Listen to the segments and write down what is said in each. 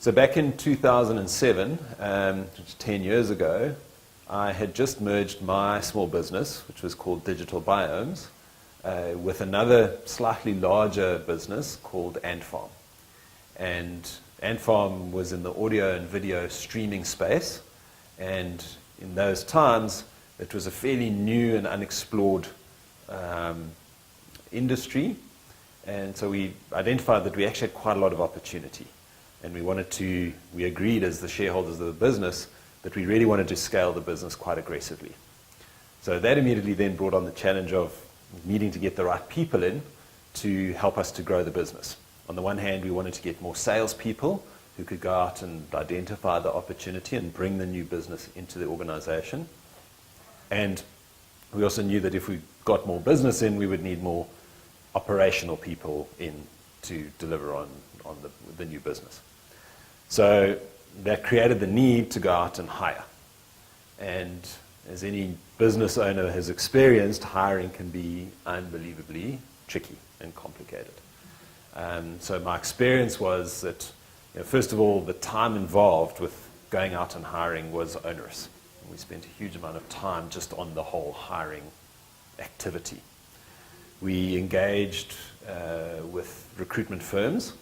So back in 2007, which is 10 years ago, I had just merged my small business, which was called Digital Biomes, with another slightly larger business called Antfarm. And Antfarm was in the audio and video streaming space, and in those times it was a fairly new and unexplored industry, and so we identified that we actually had quite a lot of opportunity, and we agreed as the shareholders of the business that we really wanted to scale the business quite aggressively. So that immediately then brought on the challenge of needing to get the right people in to help us to grow the business. On the one hand, we wanted to get more salespeople who could go out and identify the opportunity and bring the new business into the organization. And we also knew that if we got more business in, we would need more operational people in to deliver on the new business. So that created the need to go out and hire. And as any business owner has experienced, hiring can be unbelievably tricky and complicated. So my experience was that, first of all, the time involved with going out and hiring was onerous. We spent a huge amount of time just on the whole hiring activity. We engaged with recruitment firms,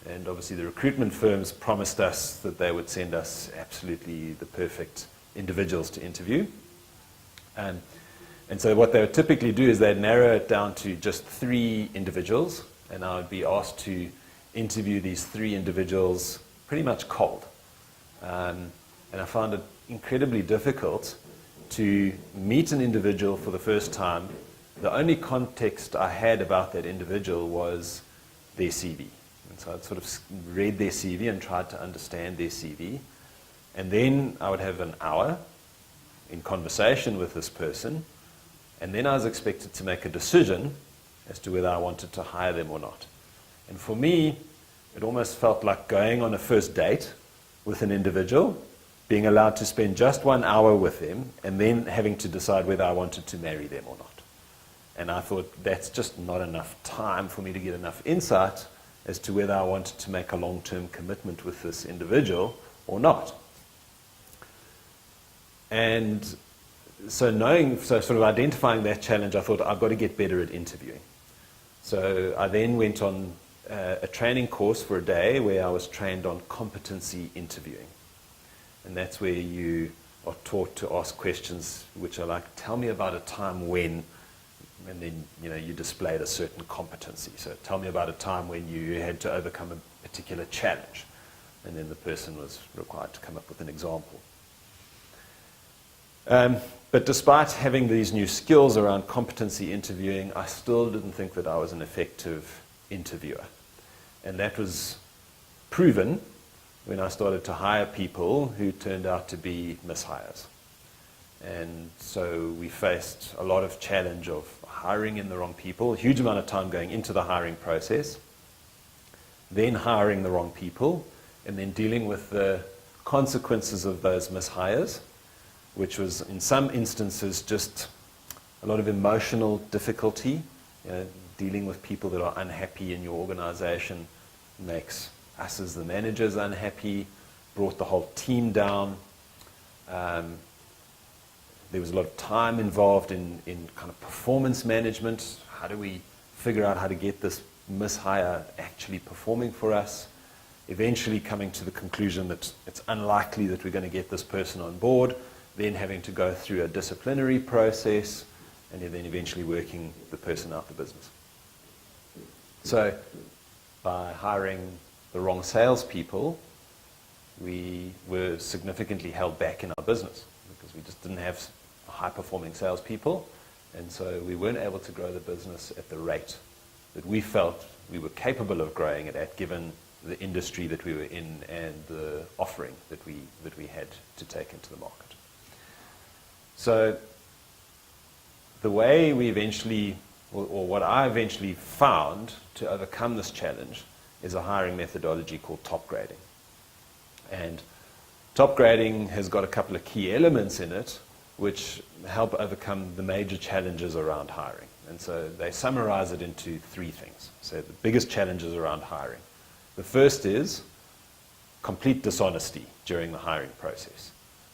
and obviously the recruitment firms promised us that they would send us absolutely the perfect individuals to interview. And so what they would typically do is they'd narrow it down to just 3 individuals, and I would be asked to interview these 3 individuals pretty much cold. And I found it incredibly difficult to meet an individual for the first time. The only context I had about that individual was their CV. And so I'd sort of read their CV and tried to understand their CV. And then I would have an hour in conversation with this person, and then I was expected to make a decision as to whether I wanted to hire them or not. And for me, it almost felt like going on a first date with an individual, being allowed to spend just 1 hour with them, and then having to decide whether I wanted to marry them or not. And I thought that's just not enough time for me to get enough insight as to whether I wanted to make a long-term commitment with this individual or not. And so sort of identifying that challenge, I thought I've got to get better at interviewing. So I then went on a training course for a day where I was trained on competency interviewing. And that's where you are taught to ask questions which are like, tell me about a time when, and then you displayed a certain competency. So tell me about a time when you had to overcome a particular challenge. And then the person was required to come up with an example. But despite having these new skills around competency interviewing, I still didn't think that I was an effective interviewer. And that was proven when I started to hire people who turned out to be mishires. And so we faced a lot of challenge of hiring in the wrong people, a huge amount of time going into the hiring process, then hiring the wrong people, and then dealing with the consequences of those mishires, which was in some instances just a lot of emotional difficulty. Dealing with people that are unhappy in your organization makes us as the managers unhappy, brought the whole team down. There was a lot of time involved in kind of performance management. How do we figure out how to get this mishire actually performing for us? Eventually coming to the conclusion that it's unlikely that we're going to get this person on board, then having to go through a disciplinary process, and then eventually working the person out the business. So by hiring the wrong salespeople, we were significantly held back in our business because we just didn't have high-performing salespeople, and so we weren't able to grow the business at the rate that we felt we were capable of growing it at, given the industry that we were in and the offering that we had to take into the market. So the way we eventually, or what I eventually found to overcome this challenge, is a hiring methodology called top grading. And top grading has got a couple of key elements in it which help overcome the major challenges around hiring. And so they summarize it into 3 things. So the biggest challenges around hiring. The first is complete dishonesty during the hiring process.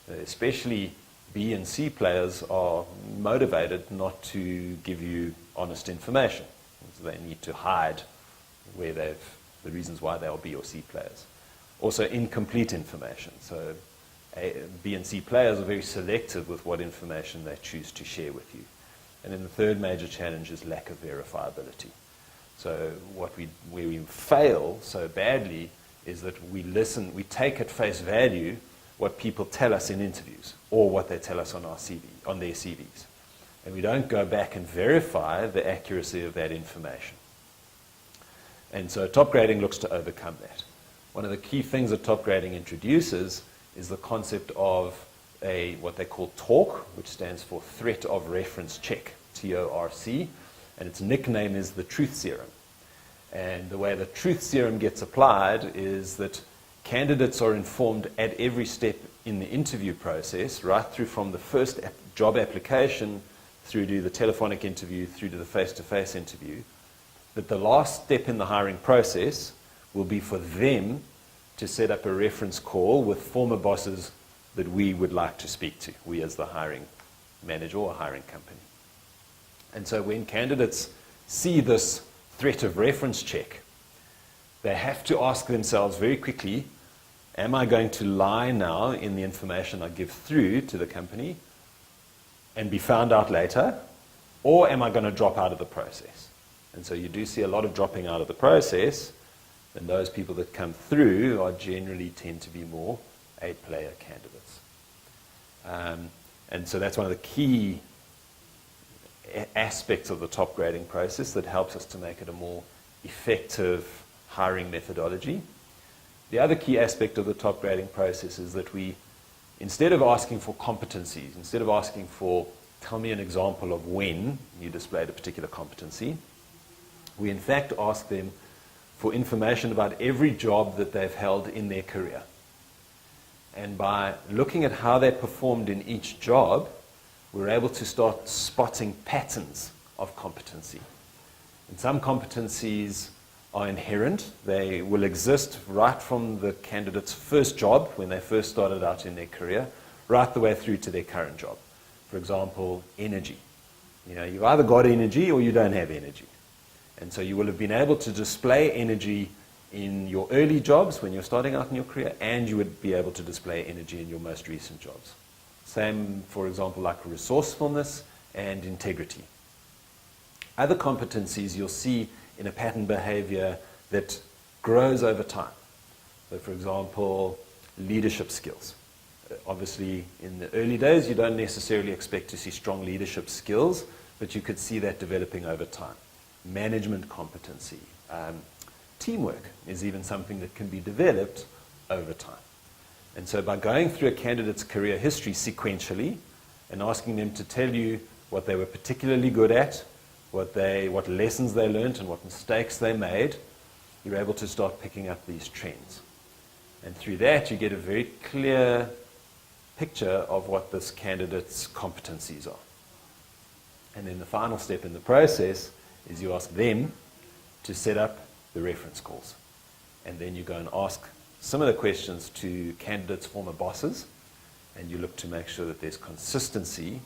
Especially B and C players are motivated not to give you honest information. So they need to hide the reasons why they are B or C players. Also, incomplete information. So B and C players are very selective with what information they choose to share with you. And then the third major challenge is lack of verifiability. So where we fail so badly is that we take at face value what people tell us in interviews or what they tell us on their CVs. And we don't go back and verify the accuracy of that information. And so top grading looks to overcome that. One of the key things that top grading introduces is the concept of what they call TORC, which stands for Threat of Reference Check, TORC, and its nickname is the Truth Serum. And the way the Truth Serum gets applied is that candidates are informed at every step in the interview process, right through from the first job application through to the telephonic interview, through to the face-to-face interview, that the last step in the hiring process will be for them to set up a reference call with former bosses that we would like to speak to, we as the hiring manager or hiring company. And so when candidates see this threat of reference check, they have to ask themselves very quickly, am I going to lie now in the information I give through to the company and be found out later, or am I going to drop out of the process? And so you do see a lot of dropping out of the process, and those people that come through are generally tend to be more A-player candidates. And so that's one of the key aspects of the top grading process that helps us to make it a more effective hiring methodology. The other key aspect of the top grading process is that we, instead of asking for competencies, instead of asking for, tell me an example of when you displayed a particular competency, we in fact ask them for information about every job that they've held in their career. And by looking at how they performed in each job, we're able to start spotting patterns of competency. And some competencies are inherent. They will exist right from the candidate's first job, when they first started out in their career, right the way through to their current job. For example, energy. You've either got energy or you don't have energy. And so you will have been able to display energy in your early jobs when you're starting out in your career, and you would be able to display energy in your most recent jobs. Same, for example, like resourcefulness and integrity. Other competencies you'll see in a pattern behavior that grows over time. So, for example, leadership skills. Obviously, in the early days, you don't necessarily expect to see strong leadership skills, but you could see that developing over time. Management competency. Teamwork is even something that can be developed over time. And so by going through a candidate's career history sequentially and asking them to tell you what they were particularly good at, what lessons they learned and what mistakes they made, you're able to start picking up these trends. And through that, you get a very clear picture of what this candidate's competencies are. And then the final step in the process is you ask them to set up the reference calls. And then you go and ask similar questions to candidates' former bosses, and you look to make sure that there's consistency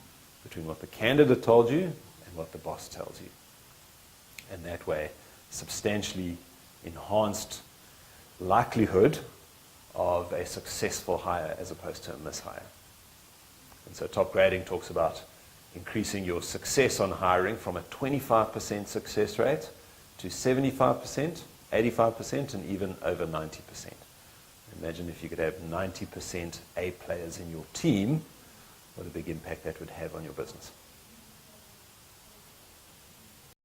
between what the candidate told you and what the boss tells you. And that way, substantially enhanced likelihood of a successful hire as opposed to a mishire. And so top grading talks about increasing your success on hiring from a 25% success rate to 75%, 85%, and even over 90%. Imagine if you could have 90% A players in your team, what a big impact that would have on your business.